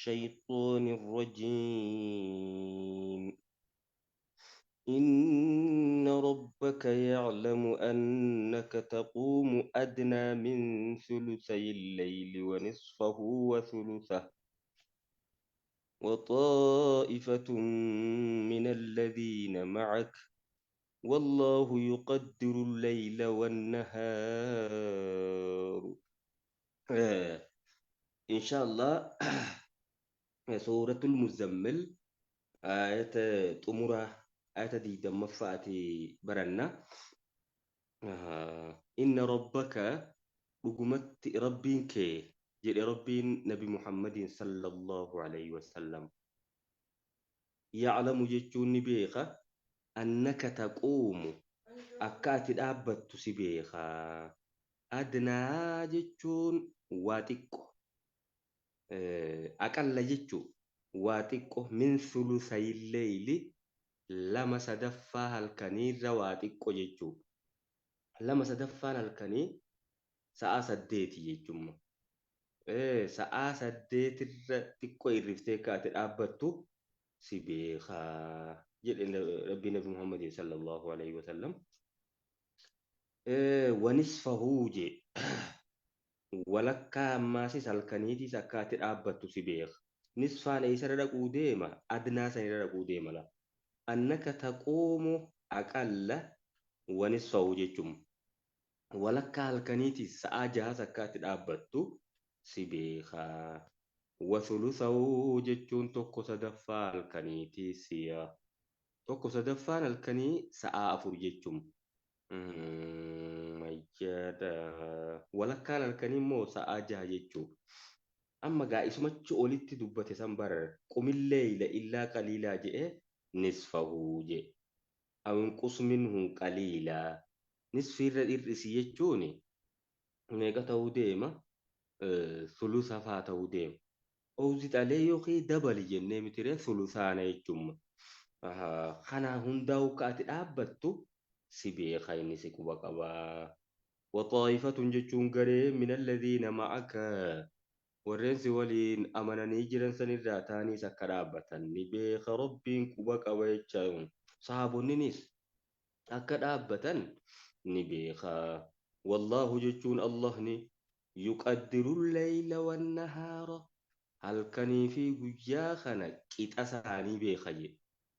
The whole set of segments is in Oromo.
الشيطان الرجيم. إن ربك يعلم أنك تقوم أدنى من ثلثي الليل ونصفه وثلثه وطائفة من الذين معك والله يقدر الليل والنهار. إن شاء الله. سورة المزمل آية تمرة آية دي دم فاتي برنا. إن ربك رقمت ربك جل ربين نبي محمد صلى الله عليه وسلم يعلم جتون بيخا أنك تقوم أكات الأبد سبيخا أدنى جتون واتقو أقل جتو واتقو من ثلثي الليل لما سدفا هالكني رواتقو جتو لما سدفا هالكني ساعة سديتي جتو ساعة سديت xiqqoo irriftee kaate dhaabbattu si beekaa jedhe rabbii nabi muhammadin sallallahu alaihi wasallam. Wanisfahuu je walakkaa ammaasis halkaniitis akkaati dhaabbattu si beeka. Nisfaan eessarra dhaquu deema adnaa sanirra dhaquu deema la. Annaka taquumu aqalla wanisfahuu jechuun walakkaa halkaniitis sa'aa jahaas akkaati dhaabbattu si beekaa. وثلثه جتون توكو سدفا الكني تيسيا توكو سدفا الكني ساعة أفر جتون مجادا ولا كان الكني مو ساعة جها جتون أما قا اسمه أوليت دبته سنبر قم الليل إلا قليلا جئ نصفه جئ أو انقص منه قليلا نصف الرئيسي جتوني ميقا توديما ثلثة فاتوديما أوزيت عليه يوكي دبل جنة متره ثلثان يجوم. خنا هنداو كات أبتو سبي خاين سكوبا كبا وطائفة جتون غري من الذين معك ورنس ولين أمانني جرن سنراتاني سكرابة نبي خربين كوبا كبا يجون صحابون نيس أكرابة نبي خا والله جتون الله ني يقدر الليل والنهار halkanii fi guyyaa kana qixa isaanii beeka jedhe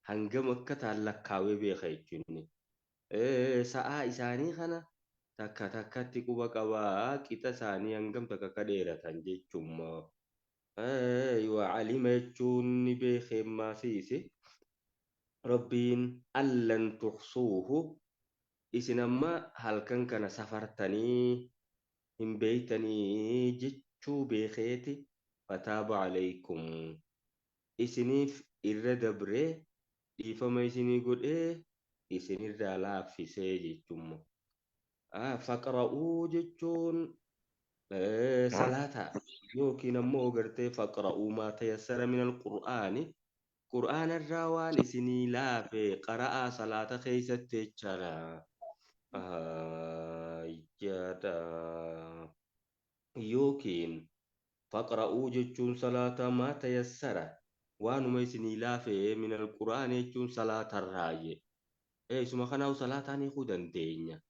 hangam akka taallakkaawee beeka jechuun sa'aa isaanii kana takka takkatti quba qabaa qixa isaanii hangam takka akka dheeratan jechuun wacalima jechuun ni beekemmaasiise rabbiin allan tuqsuuhu isin amma halkan kana safartanii hin beeytanii jechuu beekeeti. فتاب عليكم إسنيف إردبري إفما إسني قد إسني الرلا في سيجي ثم فقرأوا جتون صلاة يوكي نمو قرتي فقرأوا ما تيسر من القرآن قرآن الراوان إسني لا في قرأ صلاة خيسة تجرى جدا يوكين فقرأوا جتون صلاة ما تيسر وانما يسني لافي من القرآن جتون صلاة الراجي سما خناو صلاة ني خودن دينيا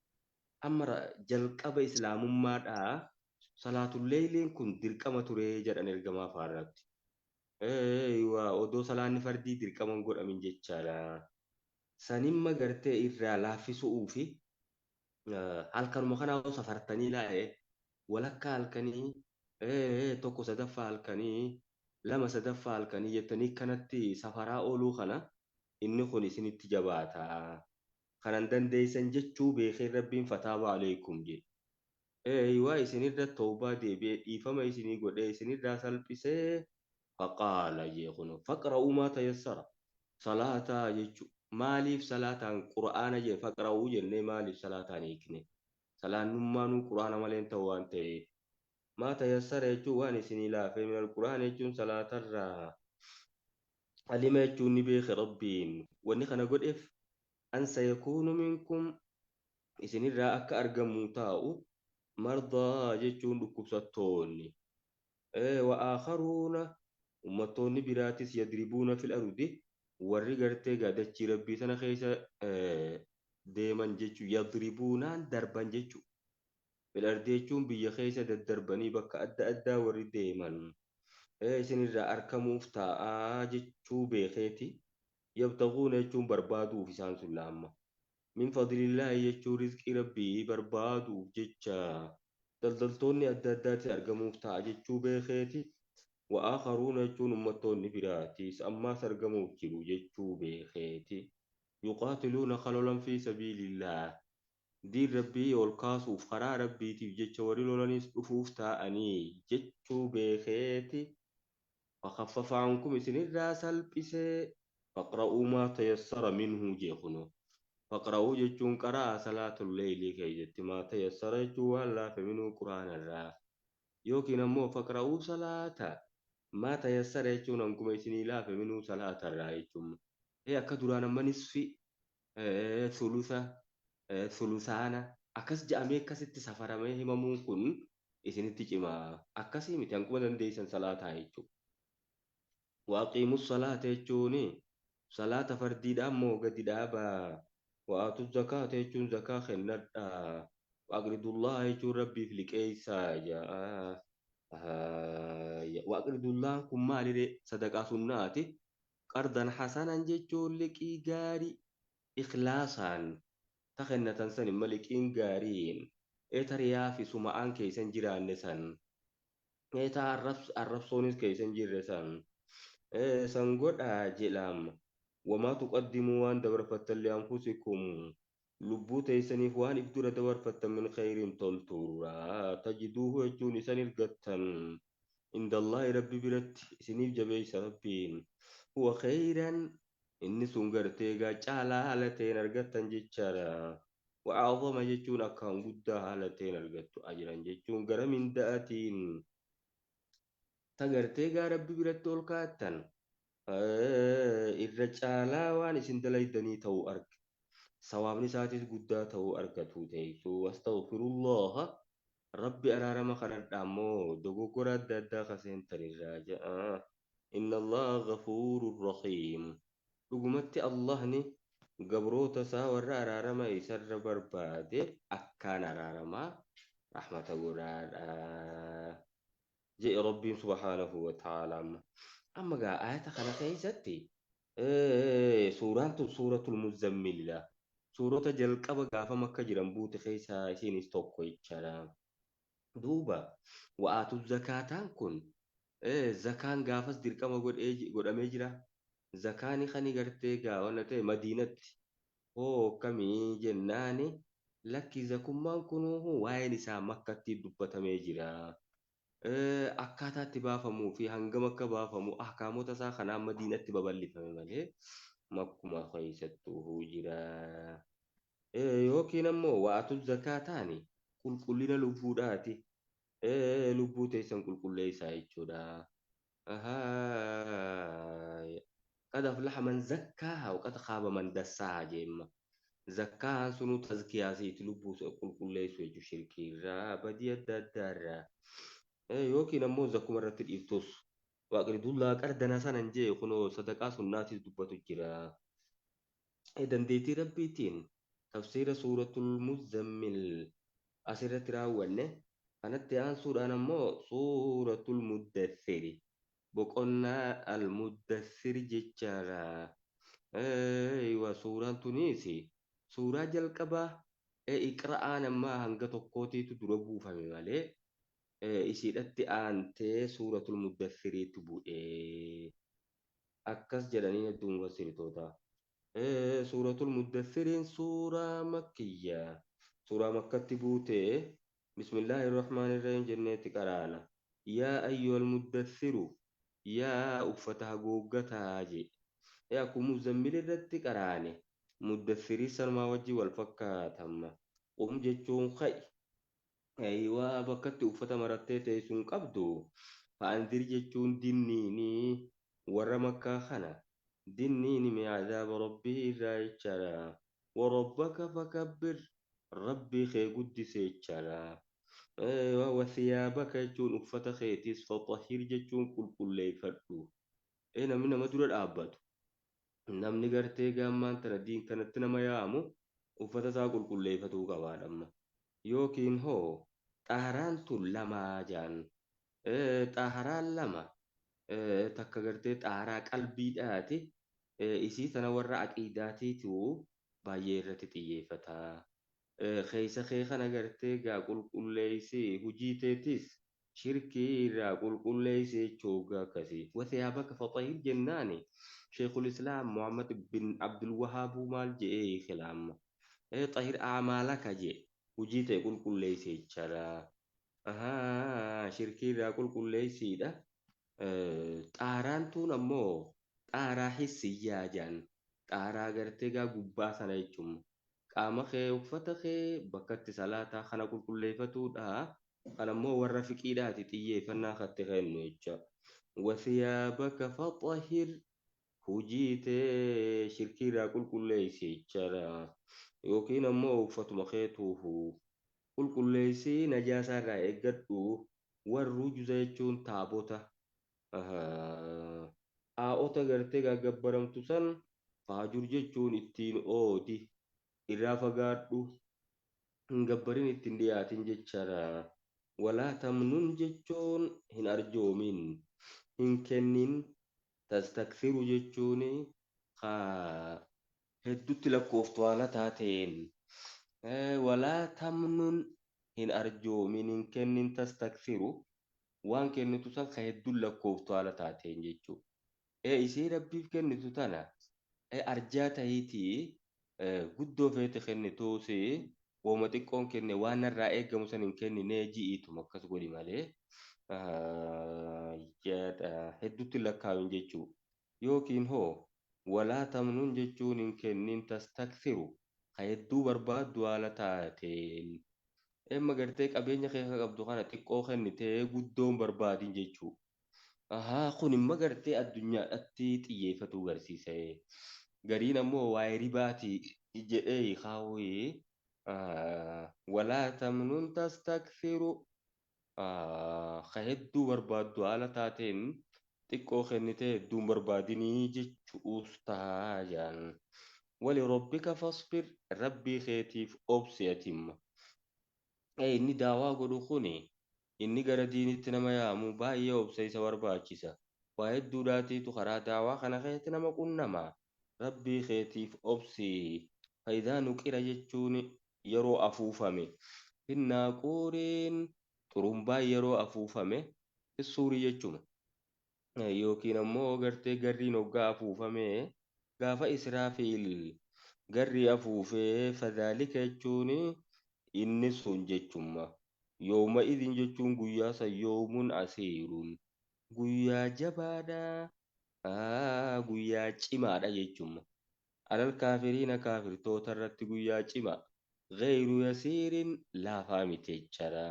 أمر جلقب إسلام ما دا صلاة الليل كن درقما تري جدن الجما فارت ودو صلاة نفردي درقما نقول أمين جتشارا سنما قرتي إرى لافي سؤوفي هل كانوا مخناو سفرتني لا ولك هل كني tokko sadaffaa halkanii lama sadaffaa halkanii jettanii kanatti safaraa ooluu kana inni kun isinitti jabaata kanan dandeeysan jechuu beekee rabbiin fataaba aleekum jedhe waa isinirra tawbaa deebi'ee dhiifama isinii godhee isinirraa salphisee faqaala jeekunu faqra'uu maa tayassara salaataa jechuu maaliif salaataan qura'aana jee faqra'uu jennee maaliif salaataan hiikne salaannummaanuu qura'aana maleen ta'u waan ta'eef ما تيسر يجوان سني لا في من القرآن يجون صلاة الرا علم يجون بيخ ربين ونخنا قد إف أن سيكون منكم إسن الرأك أرقم متاو مرضى يجون بكبسة توني وآخرون ummattoonni biraatis yadribuuna fil ardi warri gartee gaadachii rabbii sana keessa deeman jechuu yadribuunaan darban jechuu fil ardi jechuun biyya keessa daddarbanii bakka adda addaa warri deeman isinirraa argamuuf taa'aa jechuu beekeeti yabtaguuna jechuun barbaaduuf isaan sun laamma min fadlillaahi jechuun rizqii rabbii barbaaduuf jecha daldaltoonni adda addaatti argamuuf ta'a jechuu beekeeti وآخرون يجون أمتون براتيس أما سرقموا جلو جتشو بخيتي يقاتلون خلولا في سبيل الله دين ربي والقاس وفقرا ربي تيجتش ورلولانيس أفوف تاءني جتشو بخيتي فخفف عنكم سن الراسل بسي فاقرؤوا ما تيسر منه جيخنو فاقرؤوا جتشون قراء صلاة الليل كي جت ما تيسر جتشو هلا فمنه قرآن الرا يوكي نمو فاقرؤوا صلاة ما تيسر يجون أنكم يسني لا فمنه صلاة الرأيتم هي كدرانا ما نصفي ثلثة ثلثانا أكس جامي كست سفر ما هي ممكن يسني تجمع أكسي متأنكم دنديسن صلاة هايتم وأقيموا الصلاة يجوني صلاة فردي دامو قد دابا وآتوا الزكاة يجون زكاة خندا وأقرضوا الله يجون ربي في الكيسا جاء وأقرضوا الله كم مالي صدقة سناتي قرضا حسنا جيتشون لكي غاري إخلاصا تخنة تنسن ملكين غارين إتريا في سمعان كيسن جيران نسان إتا الرب سونيس كيسن جيرسان سنقول جلام وما تقدموا وان دبر لأنفسكم lubbuu teessaniif waan ibdura dabarfattan min khayriin toltuura tajiduuhu jechuun isan argattan inda Allahi rabbi biratti isiniif jabeeysa rabbiin huwa khayran inni sun gartee gaa caalaa haala ta'een argattan jechaadha wa'aazama jechuun akkaan guddaa haala ta'een argattu ajiran jechuun gara minda'atiin ta gartee gaa rabbi biratti ol kaattan irra caalaa waan isin dalaydanii ta'uu arga sawaabni isaatis guddaa ta'uu argatu teessoo astaghfirullah rabbi araarama kanadha ammoo dogoggora adda addaa kaseentanirraa ja'a inna allaha ghafuurun rahiim dhugumatti allahni gabroota isaa warra araarama isarra barbaade akkaan araaramaa rahmata godhaadha jedhe rabbiin subhaanahu wa ta'aalaa amma gaa ayata kana keessatti suuraan tun suuratul muzammilidha suurota jalqaba gaafa makka jiran buute keessaa isiinis tokko jechaadha. Duuba wa'aatu zakaataan kun zakaan gaafas dirqama godhamee jira. Zakaani kan gartee gaawwana ta'e madiinatti hoo kamii jennaani lakki zakummaan kunuu waa'een isaa makkatti dubbatamee jira. Akkaataatti baafamuu fi hangam akka baafamu ahkaamota isaa kanaan madiinatti babal'ifame malee makkuma keessattuu jira. Yookiin ammoo wa'aatu zakaataani qulqullina lubbuudhaati. Lubbuu teessan qulqulleessaa jechuudha. قد أفلح من زكاها وقد خاب من دساها جيما زكاها سنو تزكية سيت لبو قل ليس وجو شركي را بدي الدار يوكي نمو زكو مرة الإفتوس وأقرد الله قردنا سننجي يخنو صدقاء سناتي دبتو جرا إذن ديتي ربيتين تفسير سورة المزمل أسيرة راوانة أنا تيان سورة نمو سورة المدثر بقولنا المدثر جتشارا أيوة سورة تونسي سورة جلقبة إقرأ نما هنگا تقوتي تدربو فمي مالي إسيرت آنتي سورة المدثر تبو أكس جلانين الدون وسيرتوتا سورة المدثر سورة مكية سورة مكة تبوتي بسم الله الرحمن الرحيم جنة قرانا يا أيها المدثر يا أفتها جوجتها جي يا كم مزمل الرت قراني مدثري سلمى وجي والفكات هم قم جتون خي أيوة بكت أفتها مرتة تيسون قبضو فأنذر جتون دينيني ورمك خنا دينيني من عذاب ربه رايتشرا وربك فكبر ربي خي قدس يتشرا وثيابك جون أفتا خيتيس فطهير جون كل لي فردو namni nama dura dhaabbatu namni gartee gaammaan tana diin kanatti nama yaamu uffata isaa qulqulleeffatuu qabaadhamma yookiin hoo xaharaan tun lamaa jaan xaharaan lama takka gartee xaharaa qalbiidhaati isii tana warra aqiidaatiitu baay'ee irratti xiyyeeffata keeysa kee kana gartee gaa qulqulleeysee hujii teetis shirkii irraa qulqulleeysee jechoogaa akkasii wathiyaabaka faxahir jennaani sheikhul islaam muhammad bin abdul wahaabuu maal je'ee khilaamma xahir aamaalaka je hujii ta'e qulqulleeysee jechara shirkii irraa qulqulleeysiidha xaaraan tun ammoo xaaraa hissiyyaa jaan xaaraa gartee gaa gubbaa sana jechuun qaama kee uffata kee bakkatti salaataa kana qulqulleeffatuudha kan ammoo warra fiqiidhaati xiyyeeffannaa katti kennu jecha wathiyaabaka faxahir hujii tee shirkii irraa qulqulleeysi jechara yookiin ammoo uffatuma keetuufu qulqulleeysii najaasaa irraa eeggadhu warruu juza jechuun taabota aa'ota gartee gaggabbaramtu san faajur jechuun ittiin oodi irraa fagaadhu hin gabbarin ittiin dhiyaatin jechaadha walaa tamnun jechuun hin arjoomin hin kennin tastaksiru jechuun heddutti lakkooftu haala taateen walaa tamnun hin arjoomin hin kennin tastaksiru waan kennitu san ka hedduun lakkooftu haala taateen jechuudha isii rabbiif kennitu tana arjaa tahiitii guddoo feete kennituus wooma xiqqoon kenne waan irraa eegamu san hin kenninee ji'iituma akkas godhi malee hedduutti lakkaa'in jechuu yookiin hoo walaa tamnuun jechuun hin kennin tastaksiru ka hedduu barbaaddu haala taateen emma gartee qabeenya keessa qabdu kana xiqqoo kennitee guddoon barbaadin jechuu kun imma gartee addunyaadhatti xiyyeeffatuu garsiisa gariin ammoo waa'ee ribaati jedhee kaawwee walaa tamnuun tastaksiru ka hedduu barbaaddu haala taateen xiqqoo kennitee hedduun barbaadinii jechuus taayaan wali rabbika fasbir rabbii keetiif obsi atimma inni daawaa godhu kuni inni gara diinitti nama yaamu baay'ee obsa isa barbaachisa waa hedduudhaatiitu karaa daawaa kana keessatti nama qunnamaa rabbii keetiif obsi faayidaa nuqira jechuun yeroo afuufame hinnaaquuriin xurumbaa yeroo afuufame suurii jechuun yookiin ammoo gartee garriin hoggaa afuufame gaafa israafiil garri afuufee fadhaalika jechuun inni sun jechumma yooma idin jechuun guyyaa san yoomuun asiiruun guyyaa jabaadhaa guyyaa cimaadha jechumma alal kaafiriina kaafirtoota irratti guyyaa cimaa gayru yasiirin laafaa miti jechara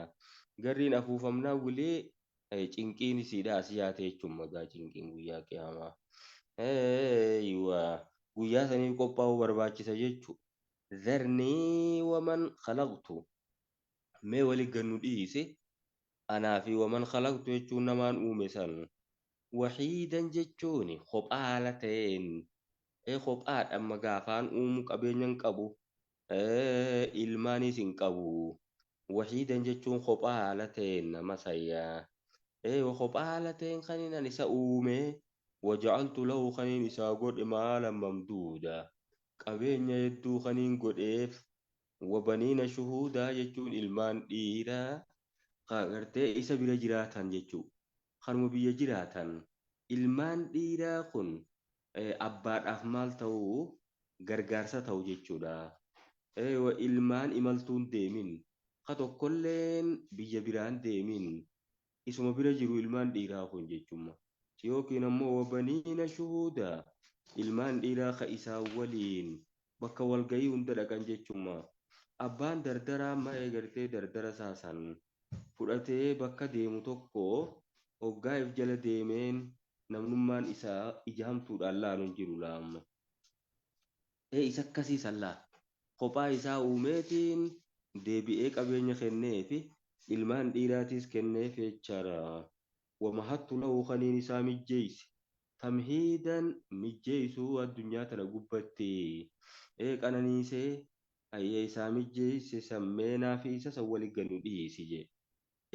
garriin afuufamnaa wulee cinqiin isiidha as yaate jechumma gaa cinqiin guyyaa qiyaamaa guyyaa saniif qophaa'uu barbaachisa jechu zarnii waman khalaqtu mee wali gannu dhiise anaa fi waman khalaqtu jechuun namaan uume san wahiidan jechuun kophaa haala ta'een kophaadha amma gaafaan uumu qabeenyan qabu ilmaanis hin qabu wahiidan jechuun kophaa haala ta'een nama sayyaa kophaa haala ta'een kaniin an isa uume waja'altu lahu kaniin isaa godhe maalan mamduuda qabeenya hedduu kaniin godheef wabaniina shuhuudaa jechuun ilmaan dhiiraa gartee isa bira jiraatan jechuu kanuma biyya jiraatan ilmaan dhiiraa kun abbaadhaaf maal ta'uu gargaarsa ta'u jechuudha ilmaan imaltuun deemin ka tokkolleen biyya biraan deemin isuma bira jiru ilmaan dhiiraa kun jechumma yookiin ammoo wabaniina shuhuudaa ilmaan dhiiraa ka isaa waliin bakka walgayii hunda dhaqan jechumma abbaan dardaraa ma'ee gartee dardara saasan fudhatee bakka deemu tokko hoggaa if jala deemeen namnummaan isaa ijaamtuudhaan laanuun jiru laamma isa akkasii sallaa kophaa isaa uumeetiin deebi'ee qabeenya kenneefi ilmaan dhiiraatis kenneef jechaadha. Wamahattu lahu kaniin isaa mijjeeyse tamhiidan mijjeeysuu addunyaa tana gubbatti qananiisee ayyee isaa mijjeeyse sammeenaa fi isa san wali ganu dhiisi je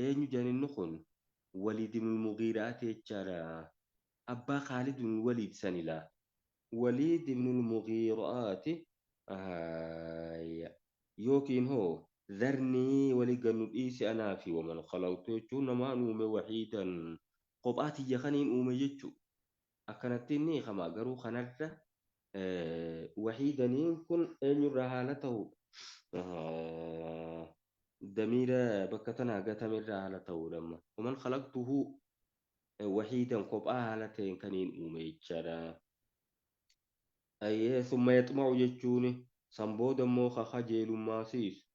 eenyu janinni kun Waliid ibn Mugiiraati jechaadha. Abbaa Khaalid ibn Waliid sanila Waliid ibn Mugiiraati yookiin hoo ذرني ولقنو إيسي أنا في ومن خلقت جون ما نوم وحيدا قبعتي يخنين أوميجتشو أكنتني خما قرو خنرة وحيدا يمكن أن يرهالته دميرة بكتنا قتم الرهالته لما ومن خلقته وحيدا قبعة هالتين كنين أوميجتشا أيه ثم يطمع جتشوني سنبودا موخا خجيل ماسيس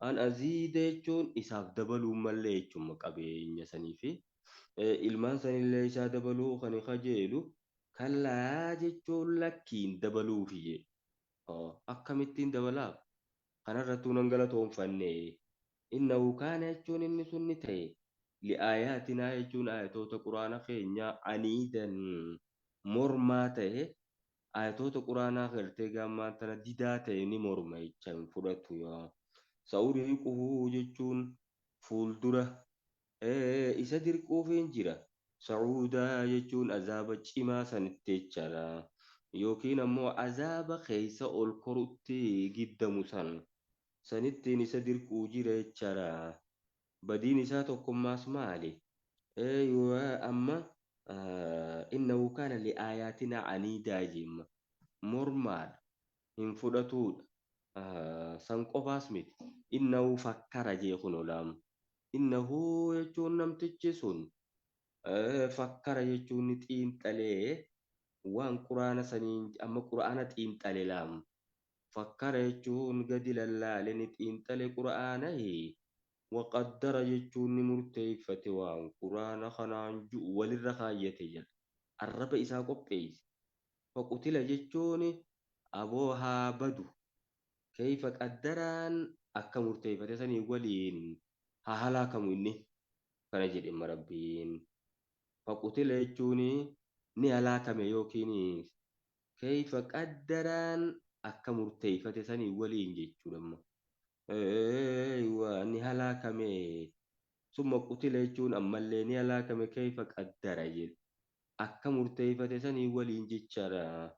an aziida jechuun isaaf dabaluu mallee jechuun qabeenya sanii fi ilmaan sanillee isaa dabaluu kan kajeelu kallaa jechuun lakkiin dabaluufi akkamittiin dabalaaf kanarrattuu nan galatoonfanne innahu kaana jechuun inni sunni ta'e li'aayaatinaa jechuun ayatoota quraana keenyaa aniidan mormaa ta'e ayatoota quraanaa gartee gaammaan tana didaa ta'e ni morma jechaan fudhatu yaa سأرهقه جتون فولدرة إسا درقوفين جرا سعودا جتون عذاب جما سنتجرا يوكين أمو عذاب خيسا القرؤتي جدا مسان سنتين إسا درقو جرا جرا بدين إسا تقوم ماس مالي أيوة أما إنه كان لآياتنا عنيدا جم مرمال إن فدتود san qofaas miti innahu fakkara jee kun olaam innahu jechuun namtichi sun fakkara jechuun ni xiinxalee waan quraana saniin amma quraana xiinxale laam fakkara jechuun gadi lallaale ni xiinxale quraana waqaddara jechuun ni murteeffate waan quraana kanaan ju'u walirra kaayyate jedha arraba isaa qopheeyse faqutila jechuun aboo haa badu كيف قدران أكا مرتيفة سني ولين هالا كموني فنجد إما ربين فقتل يجوني ني هلا كميوكيني كيف قدران أكا مرتيفة سني ولين جيجو لما أيوة ني هلا كمي ثم قتل يجون أما اللي ني هلا كمي كيف قدر يجل أكا مرتيفة سني ولين جيجارا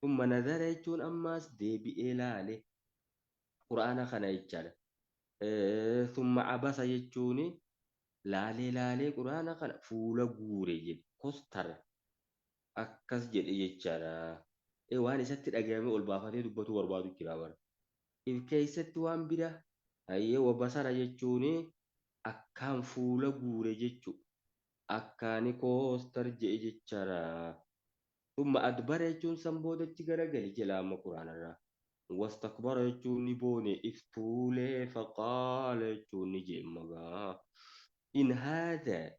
ثم نظر يجون أماس دي بإلالي قرآن خنا يجعل ثم عبس يجوني لالي قرآن خنا فولا غوري جد كستر أكس جد يجعل وان ستر أجامي البافتي دبتو وربادو كرامر إذ كيست وان بدا أيه وبصر يجوني أكام فولا غوري جدو أكاني كستر جد يجعل ثم أدبر يجون سنبودة تغرغل جلام قرآن الرا واستكبر يجوني بوني افتولي فقال يجوني جيمغا إن هذا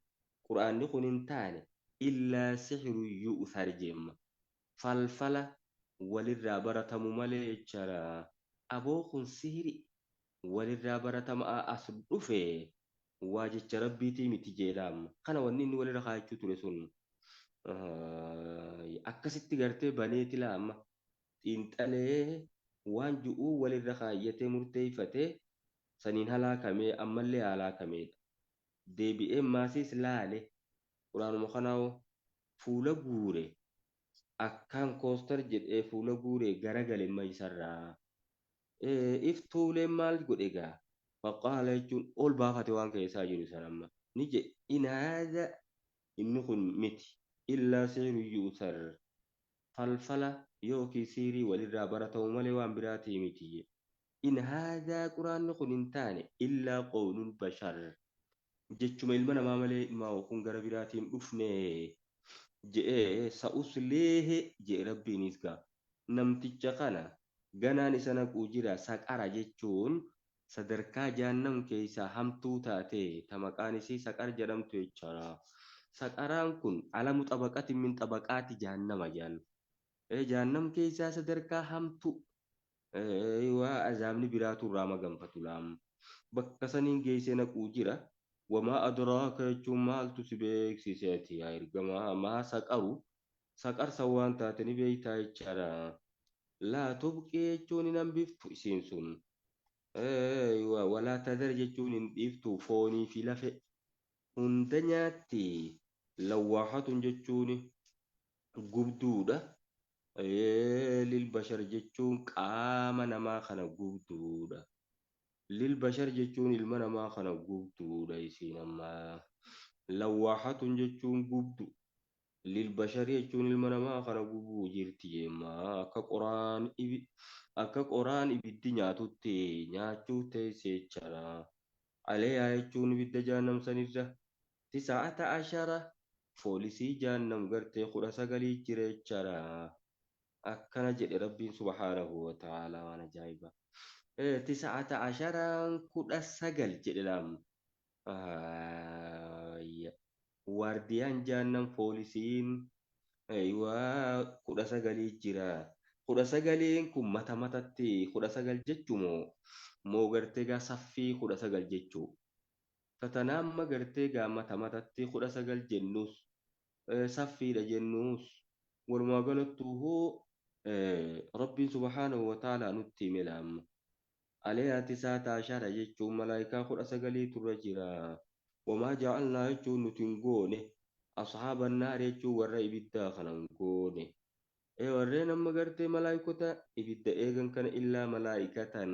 قرآن نكون انتاني إلا سحر يؤثر جيم فالفلا وللرابرة ممالي يجرى أبوكم سهري وللرابرة ما أصدفه واجه ربي تيمي تجيلام خانا ونين ولرخا يجوتو رسول akkasitti gartee baneeti laama xiinxalee waan ju'uu walirra kaayyatee murteeffatee saniin halaakamee ammallee halaakameedha. Deebi'ee maasiis laale quraanuma kanaa fuula guure akkaan koostar jedhee fuula guure garagale maysarraa. Iftuuleen maal godhe gaa faqaala jechuun ol baafate waan keessaa jiru sanamma ni jedhe inaada inni kun miti. إلا سير يؤثر فالفلا يوكي سيري وللرابرة ومالي وان براتي متي إن هذا قرآن نقول انتاني إلا قول البشر جتشم المنا ما مالي ما وكون غربراتي مفني جئ سأسليه جئ ربي نسكا نمتي جقنا غناني سنك أجرا سكارا جتشون sadarkaa jahannam keessaa hamtuu taate tamaqaanisii saqar jedhamtu jechaadha. Saqaraan kun alamu xabaqatin min xabaqaati jahannama jedhan. Jahannam keessaa sadarkaa hamtuu waa azaabni biraatu irraa maganfatu laam. bakka saniin geessee naquu jira. Wamaa adraaka jechuun maaltu si beeksiseeti yaa ergamaa maa saqaru saqarsa waan taate ni beektaa jechaadha. Laa tubqii jechuun hin hambiftu isiin sun. Walaa tadar jechuun hin dhiiftu foonii fi lafe hunda nyaatti. Lawwaahatun jechuun gubduudha. Lilbashar jechuun qaama namaa kana gubduudha. Lilbashar jechuun ilma namaa kana gubduudha isiin amma. Lawwaahatun jechuun gubdu. Lilbashar jechuun ilma namaa kana gubuu jirti jemma. Akka qoraan ibiddi nyaatutti nyaachuu teessee jechaadha. Aleeyaa jechuun ibidda jahannamsanirra. Tisa'ata ashara foolisii jahannam gartee 19 jira jechaadha. Akkana jedhe rabbiin subhaanahu wa ta'ala waan ajaa'iba. Tisa'ata asharaan 19 jedhe laam. Waardiyaan jahannam foolisiin 19 jira. 19 kun mata matatti 19 jechuu moo gartee gaa saffii 19 jechuu. Tatanaamma gartee gaa mata matatti 19 jennus saffiidha jennus walumaa galattuu rabbiin subhaanahu wa ta'ala nutti hime laamma. Aleeyaa tisa'ata ashara jechuun malaayikaa 19 turra jira. Wamaa ja'alnaa jechuun nuti hin goone ashaaban naar jechuun warra ibiddaa kana hin goone. Warreen amma gartee malaayikota ibidda eegan kana illaa malaayikatan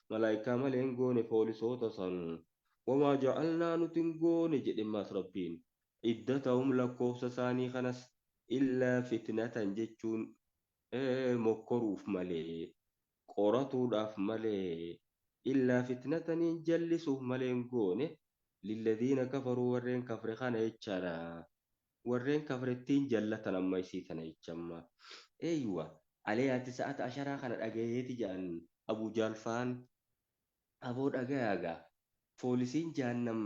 malaayikaa malee hin goone poolisoota san. Wamaa ja'alnaa nuti hin goone jedhe maas rabbiin. Iddatahum lakkoofsa isaanii kanas illaa fitnatan jechuun mokkoruuf malee qoratuudhaaf malee illaa fitnataniin jallisuuf malee hin goone. Lilladhiina kafaruu warreen kafre kana jechaadha. Warreen kafrettiin jallatan amma isii kana jechamma. Eeywa aleeyaa tisa'ata asharaa kana dhagayeeti jedhan Abu Jaalfaan aboo dhagayaaga foolisiin jahannam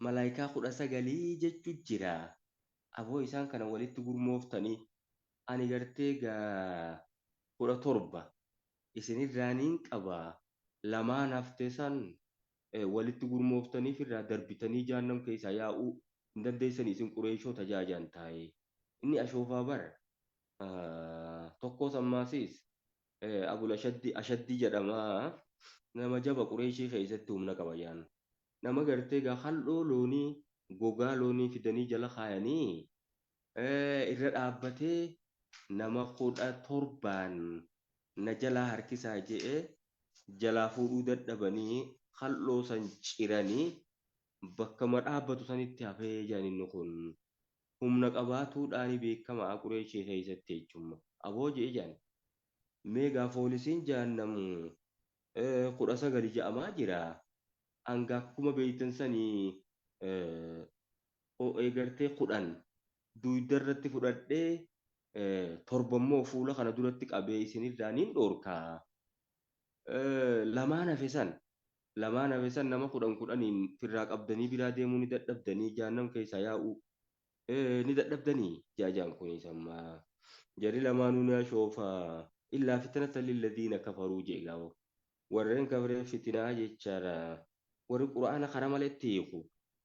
malaayikaa 19 jechuu jira. Aboo isaan kana walitti gurmooftanii ani gartee gaa 17 isinirraaniin qaba lamaan hafte san walitti gurmooftaniif irraa darbitanii jahannam keessaa yaa'uu hin dandeessanii isin qureeshoo tajaajilan taa'ee inni ashoofaa bara tokko sammaasiis abul ashaddii jedhama nama jaba qureeshii keessatti humna qaba jaan nama gartee gaa halloo loonii gogaa loonii fidanii jala kaayanii irra dhaabbatee nama 17 na jalaa harkisaa je'ee jalaa fuudhuu dadhabanii halloo san ciranii bakka dhaabbatu sanitti hafee jiran inni kun humna qabaatuudhaan beekama qureeshii keessatti jechuudha. Aboo je'e jiran meegaa foolisiin jahannam 19 ja'amaa jira. Hanga akkuma beektan sanii eegartee 10 duyda irratti fudhadhee torbammoo fuula kana duratti qabee isinirraa niin dhoorkaa. Lamaan hafe san nama 10 firraa qabdanii biraa deemuu ni dadhabdanii jahannam keessaa yaa'uu ni dadhabdanii jaajaan kunis amma jarri lamaanuu ni ashoofaa illaa fitnatan lilladhiina kafaruu jedha warreen kafree fitinaa jechaadha. Warri quraana karaa maletti hiiku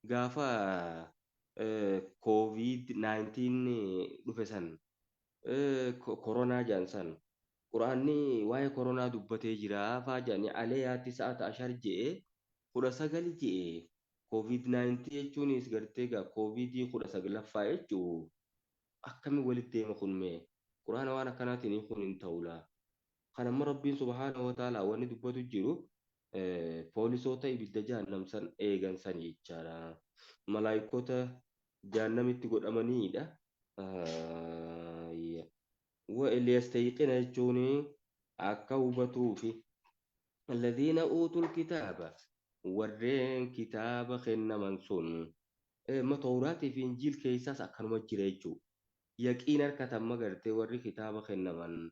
gaafa COVID-19 dhufe san koronaa jaan san quraanni waa'ee koronaa dubbatee jira faa jedhanii aleeyaa tisa'ata ashar je'e 19 je'e COVID-19 jechuunis gartee gaa COVID-19 jechuu akkami walitti deema kun mee quraana waan akkanaatiin kun hin ta'ula. Kan amma rabbiin subhaanahu wa ta'ala wanni dubbatu jiru poolisoota ibidda jahannam san eegan san jechaadha. Malaayikota jahannamitti godhamaniidha. وَلْيَسْتَيْقِنَ jechuun akka hubatuufi الذين أوتوا الكتاب warreen kitaaba kennaman sun tawraatii fi injiil keessaas akkanuma jira jechuudha. Yaqiin harkatan magartee warri kitaaba kennaman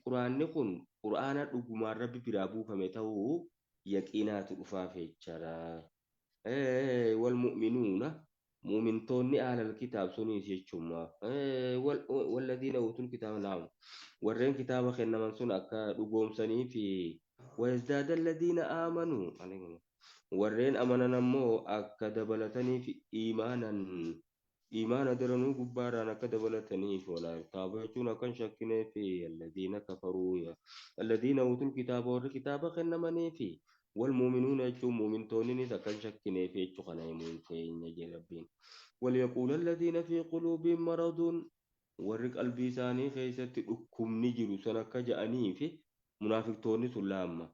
quraanni kun quraana dhugumaan rabbi biraa buufame ta'uu yaqiinaatu dhufaaf jechaadha. Wal mu'minuuna mu'mintoonni ahlal kitaab sunis jechuudha. Walladhiina uutul kitaaba naam warreen kitaaba kennaman sun akka dhugoomsanii fi ويزداد الذين آمنوا warreen amanan ammoo akka dabalataniif iimaana daranuu gubbaadhaan akka dabalataniif walaa kitaaba jechuun akkan shakkinee fi alladhiina kafaruu alladhiina utul kitaaba warri kitaaba kennamanii fi wal muuminuuna jechuun muumintoonnis akkan shakkinee fi jechuu kana himuun keenya jedhe rabbiin. وليقول الذين في قلوبهم مرض warri qalbii isaanii keessatti dhukkubni jiru san akka ja'anii fi munaafiqtoonni sun laamma.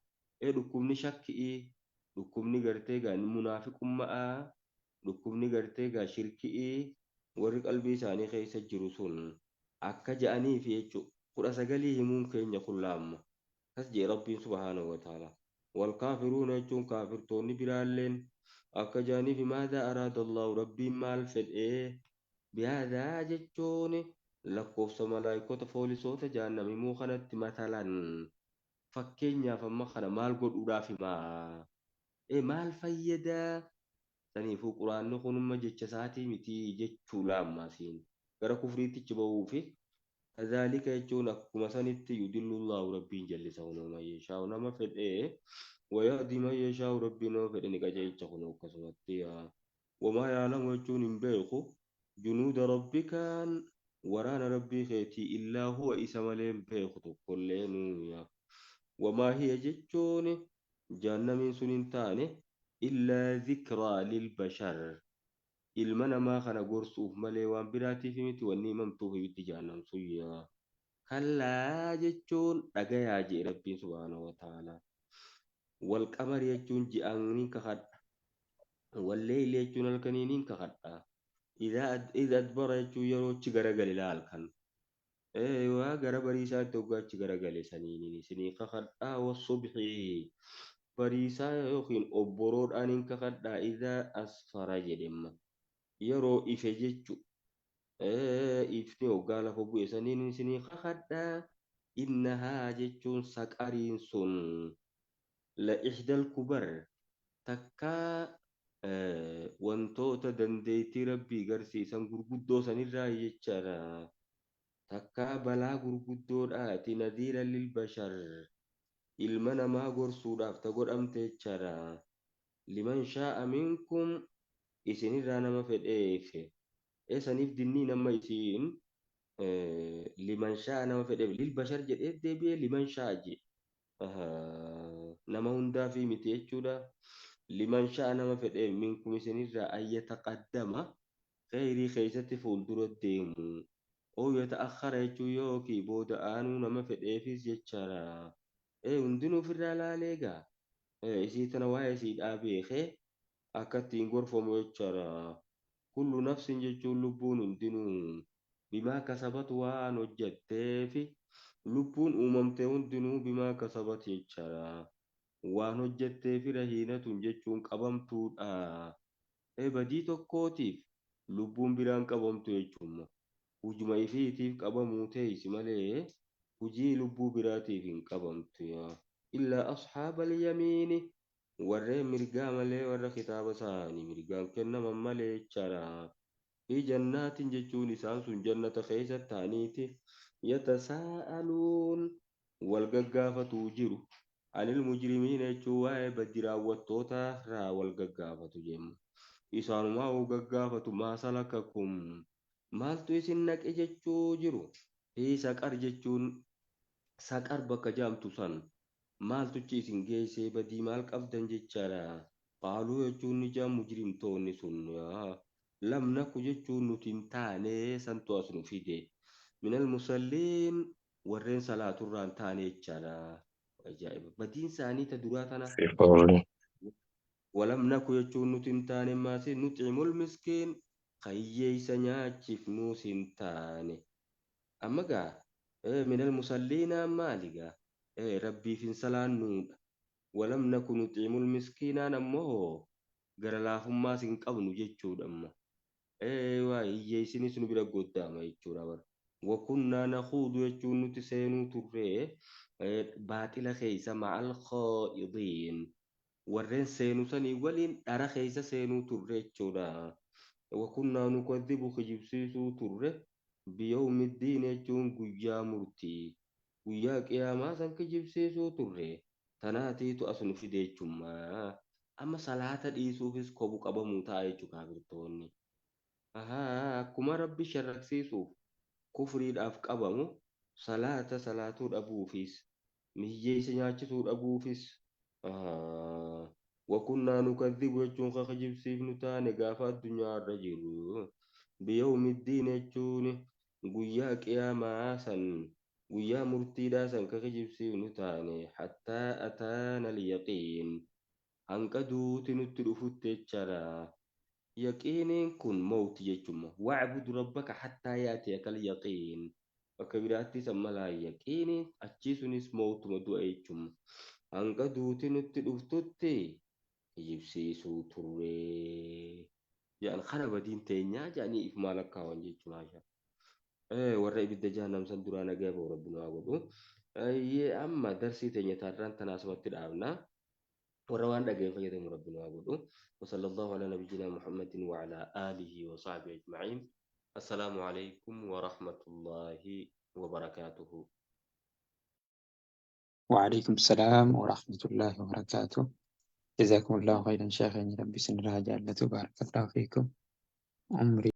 Dhukkubni shakkii, dhukkubni gartee gaa munaafiqummaa, dhukkubni gartee gaa shirkii warri qalbii isaanii keessa jiru sun akka ja'anii fi jechuudha. 19 himuun keenya kun laamma. Kas jee rabbiin subhaanahu wa ta'ala. Walkaafiruuna jechuun kaafirtoonni biraalleen akka ja'anii fi maadaa araada Allahu rabbiin maal fedhee biyaadaa jechuun lakkoofsa malaayikota foolisoota jahannamimuu kanatti matalan fakkeenyaaf amma kana maal godhuudhaaf himaa maal fayyadaa saniifuu quraanni kunumma jecha isaatii miti jechuu laammaasiin gara kufriittichi ba'uu fi kazaalika jechuun akkuma sanitti yudillullahu rabbiin jallisa hunuma yeeshaa'u nama fedhee wayahdi man yeeshaa'u rabbiin nama fedhe ni qajeelcha kun akkasumatti wamaa yaalamu jechuun hin beeku junuuda rabbikaan waraana rabbii keetii illaa huwa isa malee hin beeku tokkollee nuuya wamaa hiya jechuun jahannamiin sun hin taane illaa dhikraa lilbashar ilma namaa kana gorsuuf malee waan biraatiif miti wanni himamtuuf ibiddi jahannam suyya kallaa jechuun dhagayaa jee rabbiin subhaanahu wa ta'ala wal qamari jechuun ji'aan ni kakadha walleeyli jechuun halkanii ni kakadha إذا أدبر يجو تجرجل لالكن وجرى بريسا توجا تجرجل سنين كخد والصبح بريسا يخين أبرود أنين كخد إذا أسفر جدم يرو إفجتشو إفتي وقال فبوي سنين كخد إنها جتشون سكارين سن لإحدى الكبر تكا wantoota dandeettii rabbii garsiisan gurguddoo sanirraa jechaadha. Takkaa balaa gurguddoodhaati nadiira lilbashar ilma namaa gorsuudhaaf ta godhamte jechaadha. Liman shaa'a minkum isinirraa nama fedheef saniif dinnii nama isiin liman shaa'a nama fedheef lilbashar jedhee deebi'ee liman shaa'a je nama hundaafii miti jechuudha. liman sha'a nama fedhe minkum isinirraa ayyataqaddama khayrii keessatti fuuldura deemu oo yata'akhara jechuu yookii booda aanuu nama fedheefis jechaadha hundinuu ofirraa laaleegaa isii tana waa'ee isiidhaa beekee akka ittiin gorfamu jechaadha kullu nafsin jechuun lubbuun hundinuu bimaa kasabatu waan hojjetteefi lubbuun uumamtee hundinuu bimaa kasabatu jechaadha waan hojjettee fi rahiinatun jechuun qabamtuudha. Badii tokkootiif lubbuun biraan qabamtu jechuun hujuma ifiitiif qabamuu teessi malee hujii lubbuu biraatiif hin qabamtu. Illaa asxaabal yamiini warreen mirgaa malee warra kitaaba isaanii mirgaan kennaman malee jechaadha. Fi jannaatiin jechuun isaan sun jannata keessa ta'aniiti yatasaa'aluun wal gaggaafatuu jiru. عن المجرمين يجوا بدرا وتوتا را والغغافة جم إسان ما وغغافة ما سلككم مال تويسنك إجتشو جرو هي سكر جتشون سكر بك جام تسان مال تجيسن جيسي بدي مالك أفدن جتشارا قالوا يجون نجام مجرم توني سن لم نكو جتشون نتنتاني سنتو أسنو فيدي من المسلين ورين صلاة الران تاني جتشارا أجائب بدين ثاني تدراتنا ولم نكن يجون نتنتان ما سي نطعم المسكين خيي سنياتشف نوسنتان أما قا من المصلين مالقا ربي في سلان نود ولم نكن نطعم المسكين نمو قال اللهم ما سنقبن جيتشود أما واي سنسن بلا قدام يجور وكنا نخوض يجون نتسينو تريه باطل خيسا مع الخائضين ورين سينو سني ولين أرى خيسا سينو تريتشودا وكنا نكذب خجبسيسو تره بيوم الدين يجون قيا مرتي قيا قياما سن خجبسيسو تره tanaatiitu as nu fide jechuudha. Amma salaata dhiisuufis kobu qabamuu ta'a jechuudha kaafirtoonni. Akkuma rabbi sharraqsiisuuf kufriidhaaf qabamu salaata salaatuu dhabuufis miyyeessa nyaachisuu dhabuufis wakunnaa nukadhibu jechuun kan kijibsiifnu taane gaafa addunyaa irra jiru biyyoomiddiin jechuun guyyaa qiyaamaa san guyyaa murtiidhaa san kan kijibsiifnu taane hattaa ataana alyaqiin hanga duuti nutti dhufutti jechaadha. Yaqiiniin kun mawti jechuudha. Wacbudu rabbaka hattaa yaatiyaka alyaqiin. Bakka biraattis ammalaa yaqiiniin achii sunis mawtuma du'a jechuudha. Hanga duuti nutti dhuftutti kijibsiisuu turree. Jedhan kana badiin teenyaa jedhanii if maal akkaawan jechuudha. Warra ibidda jahannam san duraa nagaa ba'u rabbi nu haa godhu. Amma darsii teenya taarraan tanaa asumatti dhaabna. وروان دقيقة فجدهم ربنا وعبده وصلى الله على نبينا محمد وعلى آله وصحبه أجمعين. السلام عليكم ورحمة الله وبركاته. وعليكم السلام ورحمة الله وبركاته. جزاكم الله خيرا شيخنا، ربي سنرها جعلته بارك الله فيكم. عمري